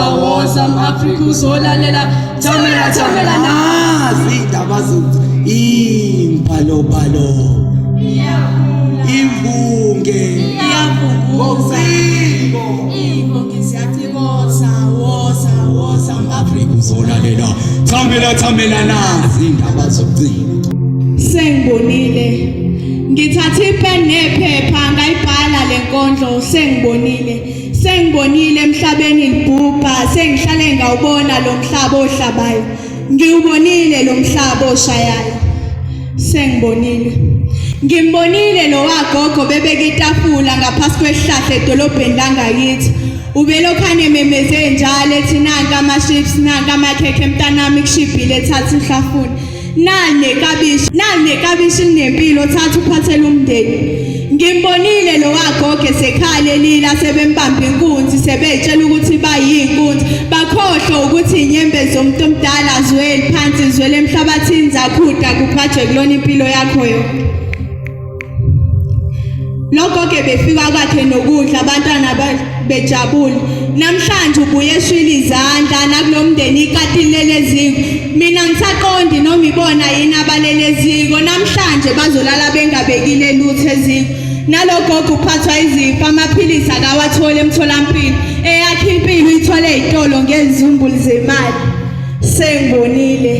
woza mAfrika uzolalela thamela nazi indaba imbhalobhalo imvunge imbongi siyathikoza woza mAfrika uzolalela thamela nazi indaba zokucina. Sengibonile ngithatha ipen nephepha ngayibhala lenkondlo sengibonile emhlabeni libhubha sengihlale ngawubona lo mhlaba ohlabayo ngiwubonile lo mhlaba oshayayo ngimbonile lo wagogo bebeka itafula ngaphasi kwesihlahla edolobheni langakithi ubelokhane memeze njalo ethi nanka ama-chips nanka amakhekhe mntanami kushibhile ethatha ihlafuna nali nekabishi linempilo thatha uphathele umndeni ngimbonile lo wagogo esekhala elila sebembamba inkunzi sebeyitshela ukuthi bayinkunzi bakhohlwa ukuthi inyembe zomuntu omdala zweli phansi zwele emhlabathini zakhuda kuphathwe kulona impilo yakho yonke. Lokho-ke befika kwakhe nokudla abantwana bejabule namhlanje ubuye eshwila izandla nakulo mndeni ikatile leziko mina ngisaqondi noma ibona yini abaleleziko namhlanje bazolala bengabekile lutho eziko nalogogo uphathwa izifo amaphilisi akawathole emtholampilo eyakhe impilo uyithole ezitolo ngezizumbulu zemali. Sengibonile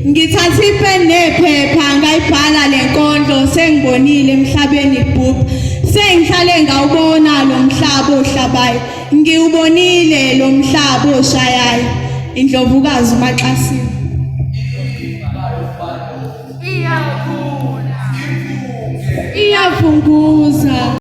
ngithatha ipen nephepha ngayibhala lenkondlo sengibonile emhlabeni libhubha sengihlale ngawubona lo mhlaba ohlabayo ngiwubonile lo mhlaba oshayayo indlovukazi uMaxasiwe iyavunguza